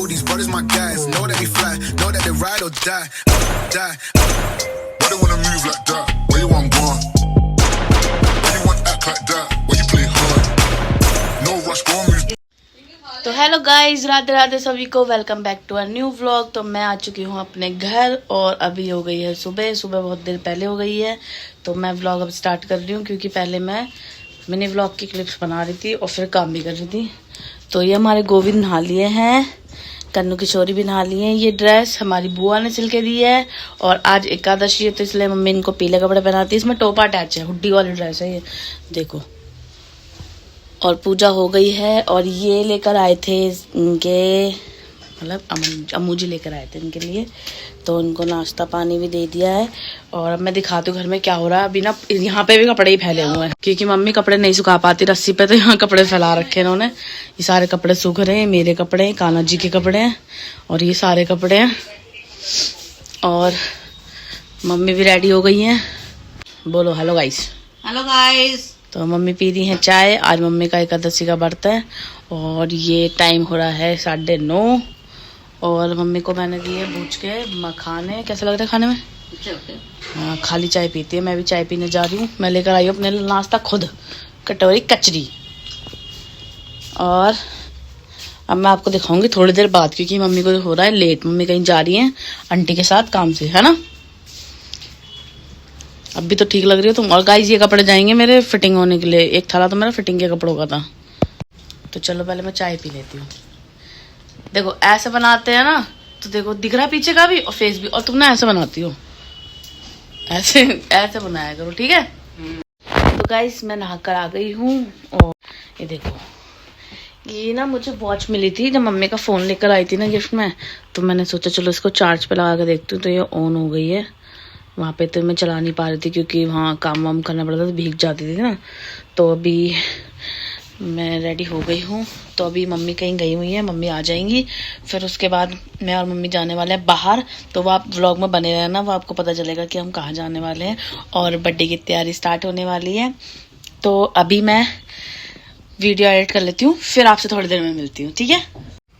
all these brothers my guys. Know that we fly, know that they ride or die. Die. Why they wanna move like that? Where you want gone? Why you want act like that? Why you play hard? No rush, go move. तो hello guys, Radhe Radhe सभी को। Welcome back to a new vlog. तो मैं आ चुकी हूँ अपने घर और अभी हो गई है सुबह बहुत देर पहले हो गई है। तो मैं व्लॉग अब स्टार्ट कर रही हूँ क्योंकि पहले मैं मिनी व्लॉग की क्लिप्स बना रही थी और फिर काम भी कर रही थी। तो ये हमारे गोविंद नहा लिए हैं, कन्नू किशोरी भी नहा लिए हैं। ये ड्रेस हमारी बुआ ने सिल के दी है और आज एकादशी है तो इसलिए मम्मी इनको पीले कपड़े पहनाती है। इसमें टोपा अटैच है, हुड्डी वाली ड्रेस है ये, देखो। और पूजा हो गई है और ये लेकर आए थे इनके, मतलब अम्मू जी लेकर आए थे इनके लिए। तो उनको नाश्ता पानी भी दे दिया है और अब मैं दिखाती हूँ घर में क्या हो रहा है। अभी ना यहाँ पे भी कपड़े ही फैले हुए हैं क्योंकि मम्मी कपड़े नहीं सुखा पाती रस्सी पे, तो यहाँ कपड़े फैला रखे हैं इन्होंने। ये सारे कपड़े सूख रहे हैं, मेरे कपड़े हैं, कान्हा जी के कपड़े हैं और ये सारे कपड़े हैं। और मम्मी भी रेडी हो गई हैं। बोलो हेलो गाइस। Hello guys. तो मम्मी पी रही हैं चाय। आज मम्मी का एकादशी का व्रत है और ये टाइम हो रहा है 9:30 और मम्मी को मैंने दिए भूज के मखाने। कैसा लग रहा है खाने में? हाँ, खाली चाय पीती है, मैं भी चाय पीने जा रही हूँ। मैं लेकर आई हूँ अपने नाश्ता खुद, कटोरी कचरी। और अब मैं आपको दिखाऊंगी थोड़ी देर बाद क्योंकि मम्मी को हो रहा है लेट। मम्मी कहीं जा रही हैं आंटी के साथ काम से, है ना। अभी तो ठीक लग रही हो तुम। और गाइस ये कपड़े जाएंगे मेरे फिटिंग होने के लिए। एक थाला तो मेरा फिटिंग के कपड़ों का था। तो चलो पहले मैं चाय पी लेती हूँ। देखो ऐसे बनाते हैं ना, तो देखो दिख रहा है पीछे का भी और फेस भी। और तुम ना ऐसे बनाती हो, ऐसे ऐसे बनाया करो, ठीक है। तो गाइस मैं नहाकर आ गई हूँ और ये देखो, ये ना मुझे वॉच मिली थी जब मम्मी का फोन लेकर आई थी ना गिफ्ट में। तो मैंने सोचा चलो इसको चार्ज पे लगा कर देखती हूँ। तो ये ऑन हो गई है। वहाँ पे तो मैं चला नहीं पा रही थी क्योंकि वहाँ काम वाम करना पड़ता था, तो भीग जाती थी ना। तो अभी मैं रेडी हो गई हूँ। तो अभी मम्मी कहीं गई हुई है, मम्मी आ जाएंगी। फिर उसके बाद मैं और मम्मी जाने वाले हैं बाहर। तो वो आप व्लॉग में बने रहना, वो आपको पता चलेगा कि हम कहाँ जाने वाले हैं। और बर्थडे की तैयारी स्टार्ट होने वाली है। तो अभी मैं वीडियो एडिट कर लेती हूँ, फिर आपसे थोड़ी देर में मिलती हूँ, ठीक है।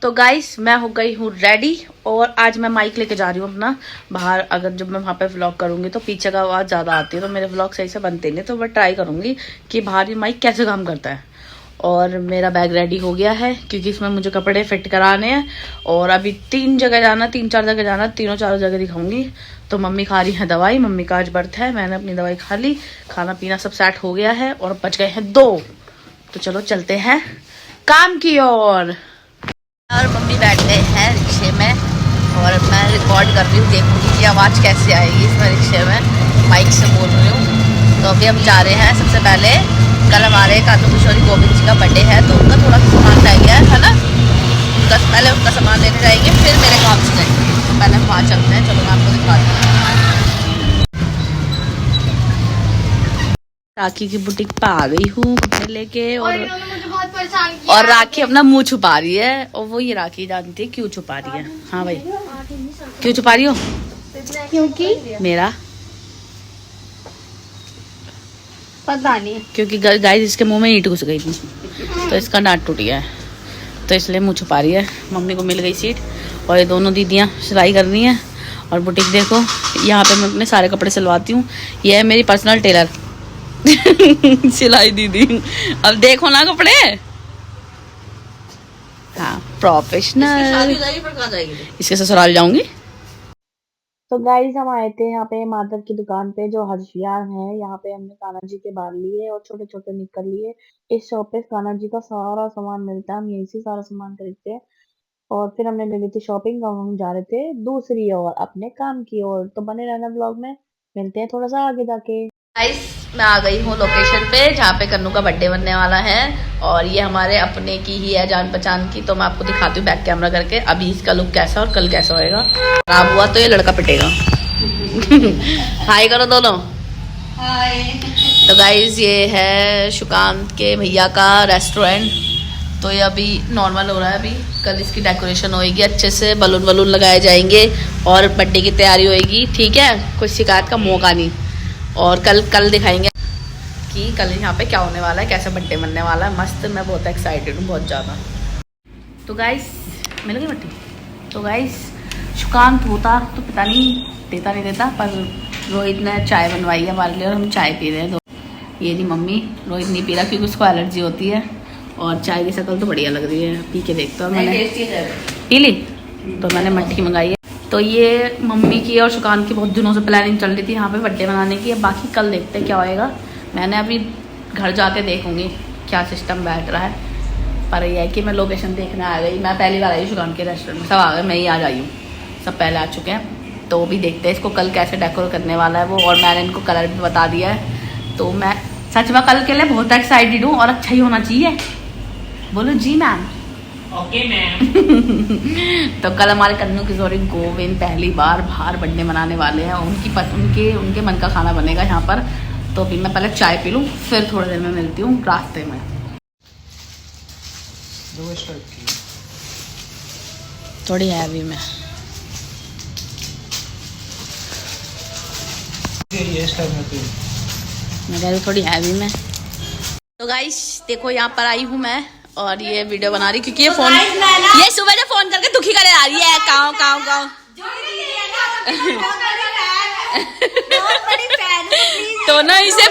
तो गाइस मैं हो गई हूँ रेडी और आज मैं माइक लेके जा रही हूँ अपना बाहर। अगर जब मैं वहाँ पे व्लॉग करूँगी तो पीछे का आवाज़ ज़्यादा आती है तो मेरे व्लॉग सही से बनते नहीं। तो मैं ट्राई करूँगी कि बाहर ये माइक कैसे काम करता है। और मेरा बैग रेडी हो गया है क्योंकि इसमें मुझे कपड़े फिट कराने हैं। और अभी 3 जगह जाना, 3-4 जगह जाना, तीनों चारों जगह दिखाऊंगी। तो मम्मी खा रही है दवाई, मम्मी का आज व्रत है। मैंने अपनी दवाई खा ली, खाना पीना सब सेट हो गया है और बच गए हैं 2। तो चलो चलते हैं काम की ओर। और मम्मी बैठ गए हैं रिक्शे में और मैं रिकॉर्ड कर रही हूँ, देखूंगी कि आवाज़ कैसे आएगी इसमें। रिक्शे में माइक से बोल रही हूँ। तो अभी हम जा रहे हैं। सबसे पहले कल हमारे कान्हा किशोरी गोविंद जी का बर्थडे है तो उनका थोड़ा सामान रह गया है ना। पहले उनका सामान लेने जाएंगे, फिर मेरे काम से जाएंगे। तो पहले हम वहाँ चलते हैं। चलो मैं आपको दिखाती हूँ। राखी की बुटीक पे आ गई हूँ कपड़े लेके और राखी अपना मुंह छुपा रही है। और वो ये राखी जानती है क्यों छुपा रही है। हाँ भाई, क्यों छुपा रही हो? क्योंकि मेरा पता नहीं, क्योंकि गाइस इसके मुंह में ईंट घुस गई थी तो इसका नाट टूट गया है, तो इसलिए मुंह छुपा रही है। मम्मी को मिल गई सीट और ये दोनों दीदियाँ सिलाई कर रही हैं। और बुटीक देखो, यहाँ पे मैं अपने सारे कपड़े सिलवाती हूँ। ये है मेरी पर्सनल टेलर सिलाई दीदी। अब देखो ना कपड़े, हाँ प्रोफेशनल। इसके ससुराल जाऊंगी। तो गाइस हम आए थे यहाँ पे माधव की दुकान पे जो हर्षियार है। यहाँ पे हमने कान्हा जी के बाल लिए और छोटे छोटे निकर लिए। इस शॉप पे कान्हा जी का सारा सामान मिलता है, हम यहीं से सारा सामान खरीदते हैं। और फिर हमने ले ली थी शॉपिंग और हम जा रहे थे दूसरी ओर अपने काम की ओर। तो बने रहना ब्लॉग में, मिलते हैं थोड़ा सा आगे जाके। गाइस मैं आ गई हूँ लोकेशन पे जहाँ पे कन्नू का बर्थडे बनने वाला है और ये हमारे अपने की ही है, जान पहचान की। तो मैं आपको दिखाती हूँ बैक कैमरा करके अभी इसका लुक कैसा और कल कैसा होएगा। खराब हुआ तो ये लड़का पिटेगा। हाय करो दोनों। हाय। तो गाइस ये है सुकांत के भैया का रेस्टोरेंट। तो ये अभी नॉर्मल हो रहा है। अभी कल इसकी डेकोरेशन होएगी अच्छे से, बलून वलून लगाए जाएंगे और बर्थडे की तैयारी होएगी, ठीक है। कोई शिकायत का मौका नहीं। और कल दिखाएंगे कि कल यहाँ पे क्या होने वाला है, कैसा बर्थडे बनने वाला है। मस्त, मैं बहुत एक्साइटेड हूँ, बहुत ज़्यादा। तो गाइस मिल गई मट्टी। तो गाइस सुकांत होता तो पता नहीं देता नहीं देता, पर रोहित ने चाय बनवाई है हमारे लिए और हम चाय पी रहे हैं। तो ये नहीं मम्मी, रोहित नहीं पी रहा क्योंकि उसको एलर्जी होती है। और चाय की शक्ल तो बढ़िया लग रही है, पी के देखता हूँ। मैंने पी ली तो मैंने मटकी मंगाई है। तो ये मम्मी की और सुकांत की बहुत दिनों से प्लानिंग चल रही थी यहाँ पे बर्थडे मनाने की। अब बाकी कल देखते क्या होएगा। मैंने अभी घर जाके देखूंगी क्या सिस्टम बैठ रहा है। पर यह है कि मैं लोकेशन देखने आ गई। मैं पहली बार आई सुकांत के रेस्टोरेंट में, सब आ गए, मैं ही आज आई हूँ, सब पहले आ चुके हैं। तो भी देखते हैं इसको कल कैसे डेकोरेट करने वाला है वो। और मैंने इनको कलर भी बता दिया है। तो मैं सच में कल के लिए बहुत एक्साइटेड हूँ और अच्छा ही होना चाहिए। बोलो जी मैम। Okay ma'am. तो कल हमारे कन्नू किशोरी गोविंद पहली बार बाहर बर्थडे मनाने वाले हैं। उनके मन का खाना बनेगा यहाँ पर। तो अभी मैं पहले चाय पी लूँ, फिर थोड़ी देर में मिलती हूँ रास्ते में। थोड़ी हैवी में मैं थोड़ी हैवी में। तो गाइस देखो यहाँ पर आई हूँ मैं और ये वीडियो बना रही क्योंकि ये फोन, ये सुबह से फोन करके दुखी करे आ रही है। काओ काओ काओ। तो ना इसे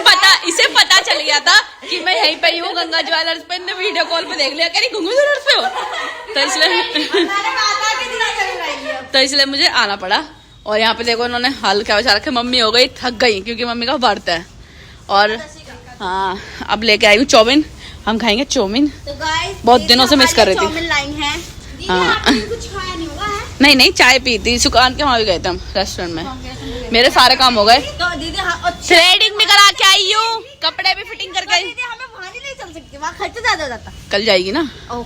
पता चल गया था कि मैं यहीं पे हूँ गंगा ज्वेलर्स पे। इन्हें वीडियो कॉल पे देख लिया, कह रही गंगा ज्वेलर्स पे हो। तो इसलिए मुझे आना पड़ा। और यहाँ पे देखो इन्होंने हाल क्या बचा रखे। मम्मी हो गई थक गई क्योंकि मम्मी का बर्थ है। और हाँ अब लेके आई हूँ चाउमीन, हम खाएंगे चाउमीन। तो गाइस बहुत दिनों से मिस कर रही थी। चाउमीन लाई है। हाँ कुछ खाया नहीं होगा है? नहीं चाय पी थी। सुकांत के वहाँ भी गए थे हम रेस्टोरेंट में। मेरे सारे काम हो गए। तो दीदी थ्रेडिंग भी करा के आई हूँ, कपड़े भी फिटिंग करके आई। दीदी हमें वहाँ नहीं ले चल सकती, वहाँ खर्चा ज्यादा हो जाता। कल जाएगी ना। ओह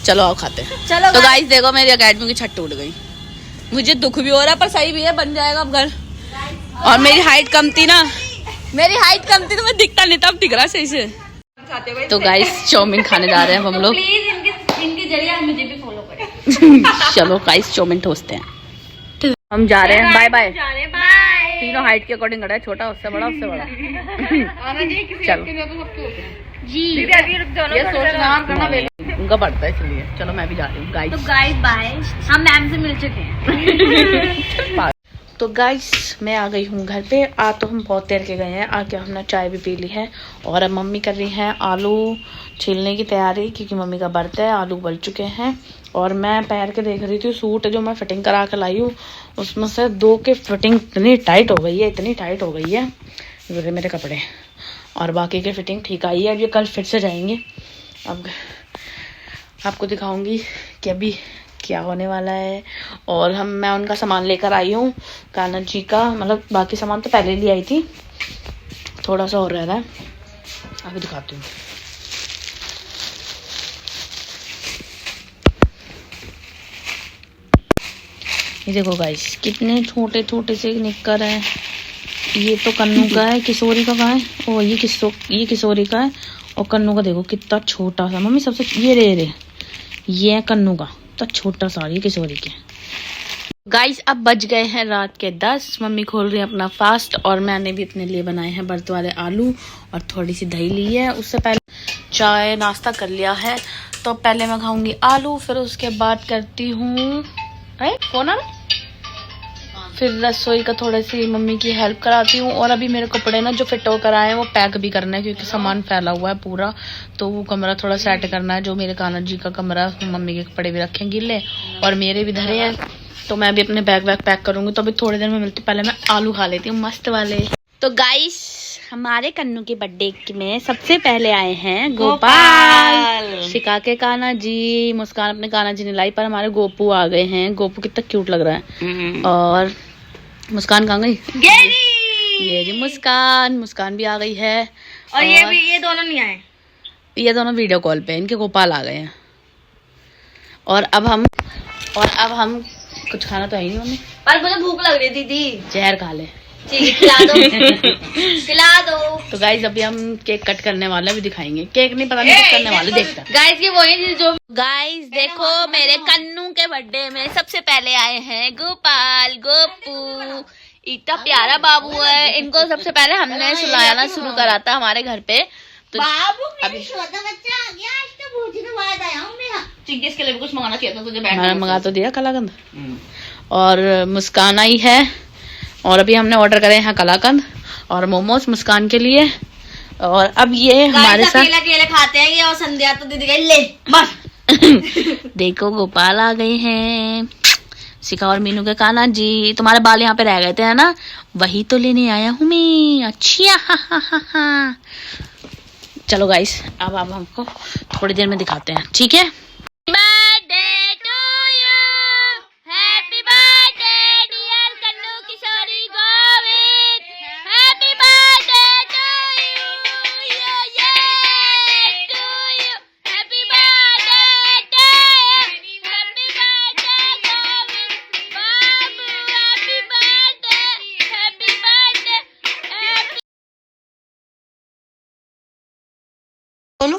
चलो आओ खाते हैं। चलो तो गाइस देखो मेरी अकेडमी की छत टूट गई। मुझे दुख भी हो रहा है पर सही भी है, बन जाएगा अब घर। और मेरी हाइट कम थी ना, तो मैं दिखता नहीं था, अब दिख रहा सही से। तो गाइस चाउमीन खाने जा रहे हैं हम लोग। प्लीज इनके जरिए मुझे भी फॉलो करें। चलो गाइस चाउमीन ठोसते हैं। हम जा रहे हैं। Bye bye. बाय। तीनों हाइट के अकॉर्डिंग खड़ा है, छोटा उससे बड़ा उससे बड़ा। चलो जी ये सोचना करना उनका पड़ता है, इसलिए चलो मैं भी जा रही हूँ गाइस। तो गाइस बाय, हम मैम से मिल चुके हैं। तो गाइस मैं आ गई हूँ घर पे। तो हम बहुत देर के गए हैं, आके हमने चाय भी पी ली है। और अब मम्मी कर रही हैं आलू छीलने की तैयारी क्योंकि मम्मी का बर्थ है। आलू उबल चुके हैं और मैं पहन के देख रही थी सूट जो मैं फिटिंग करा के लाई हूँ, उसमें से 2 के फिटिंग इतनी टाइट हो गई है ये मेरे कपड़े। और बाकी के फिटिंग ठीक आई है। अब ये कल फिर से जाएंगे। अब आपको दिखाऊंगी कि अभी क्या होने वाला है। और मैं उनका सामान लेकर आई हूँ कान्हा जी का, मतलब बाकी सामान तो पहले ले आई थी, थोड़ा सा और रह रहा है, अभी दिखाती हूँ। ये देखो गाइस कितने छोटे छोटे से निक्कर है। ये तो कन्नू का है, किशोरी का कहाँ है? ओ ये किशोरी का है। और कन्नू का देखो कितना छोटा सा। मम्मी सबसे ये है कन्नू का, तो छोटा सा ये किशोरी के। गाइस अब बज गए हैं रात के 10। मम्मी खोल रही है अपना फास्ट और मैंने भी अपने लिए बनाए हैं बर्त वाले आलू और थोड़ी सी दही ली है। उससे पहले चाय नाश्ता कर लिया है। तो पहले मैं खाऊंगी आलू, फिर उसके बाद करती हूँ फोन आ, फिर रसोई का थोड़ी सी मम्मी की हेल्प कराती हूँ। और अभी मेरे कपड़े ना जो फिट होकर आए हैं वो पैक भी करना है क्योंकि सामान फैला हुआ है पूरा। तो वो कमरा थोड़ा सेट करना है, जो मेरे कान्हा जी का कमरा, मम्मी के कपड़े भी रखे गिले और मेरे भी धरे हैं। तो मैं भी अपने बैग पैक करूंगी। तो अभी थोड़ी देर में मिलती, पहले मैं आलू खा लेती हूँ मस्त वाले। तो गाइस हमारे कन्नू के बर्थडे में सबसे पहले आए हैं गोपाल, शिका के कान्हा जी। मुस्कान अपने कान्हा जी ने लाई, पर हमारे गोपू आ गए हैं। गोपू कितना क्यूट लग रहा है। और मुस्कान कहाँ गई? ये जी मुस्कान भी आ गई है। और ये दोनों नहीं आए, ये दोनों वीडियो कॉल पे, इनके गोपाल आ गए हैं। और अब हम कुछ खाना तो है नहीं मम्मी, पर मुझे भूख लग रही दीदी। जहर खा ले, खिला दो। तो गाइस अभी हम केक कट करने वाले भी दिखाएंगे। केक नहीं पता नहीं कट करने वाले, देखते हैं। गाइस ये वही जो गाइस देखो मेरे कन्नू के बर्थडे में सबसे पहले आए हैं गोपू। इतना प्यारा बाबू है। इनको सबसे पहले हमने सुलाना शुरू करा था हमारे घर पे, तो बाबू मेरा अभी छोटा बच्चा आ गया, आज तो बहुत दिनों बाद आया हूँ मैं। चिंकिस के लिए भी कुछ मंगाना चाहिए था तुझे। मैंने मंगा तो दिया कलाकंद और मुस्कान आई है और अभी हमने ऑर्डर करे हैं कलाकंद और मोमोज मुस्कान के लिए। और अब ये हमारे साथ अकेले अकेले खाते हैं ये, और संध्या तो दीदी गई ले बस। देखो गोपाल आ गए हैं, शिखा और मीनू के काना जी। तुम्हारे बाल यहाँ पे रह गए थे है ना, वही तो लेने आया हूँ मैं। अच्छा हा। चलो गाइस अब हमको थोड़ी देर में दिखाते हैं, ठीक है।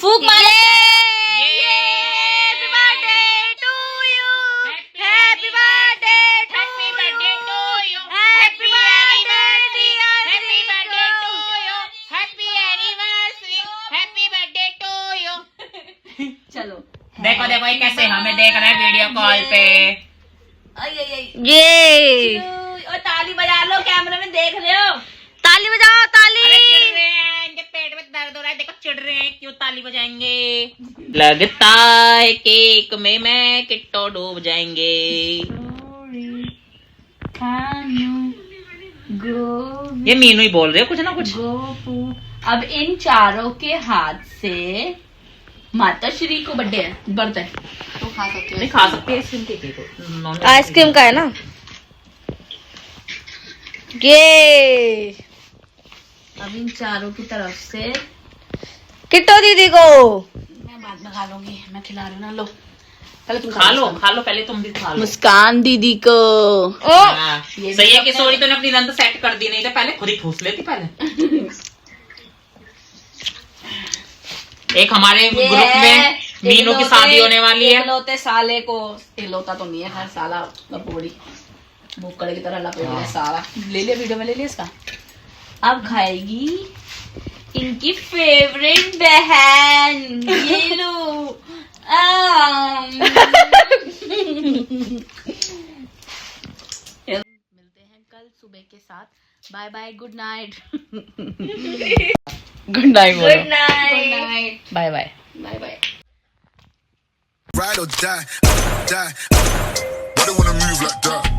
फूक मारे। चलो देखो देखो ये कैसे हमें देख रहे हैं वीडियो कॉल पे। ये और ताली बजा लो, कैमरे में देख रहे हो। ताली बजाओ ताली। अरे चिढ़ रहे हैं, इनके पेट में दर्द हो रहा है, देखो चिढ़ रहे हैं, क्यों ताली बजाएंगे। लगता है केक में मैं किट्टो डूब जाएंगे। ये मीनू ही बोल रहे हो कुछ ना कुछ। अब इन चारों के हाथ से माता श्री को बर्थडे है तो खा सकते हो। नहीं खा सकते आइसक्रीम केक को, आइसक्रीम का है ना ये। अब इन चारों की तरफ से किट्टो दीदी को मैं बाद में खा लूंगी, मैं खिला रही हूँ ना। लो पहले तुम खा लो पहले तुम भी खा लो। मुस्कान दीदी को। हाँ, सही है किशोरी, तूने अपनी दंत सेट कर दी, नहीं तो पहले खुद ही ठूस लेती पहले। एक हमारे ग्रुप में मीनू की शादी होने वाली है। इकलौते साले को, इकलौता तो नहीं है हर साला लपोड़ी भूखड़े की तरह लपेट लिया सारा। ले लिया वीडियो में, ले लिया इसका। अब खाएगी इनकी फेवरेट बहन, ये लो। मिलते हैं कल सुबह के साथ। Bye bye, good night. Good night बोलो। Good night. Bye bye. Bye bye. Ride or die, die. Why they wanna move like that?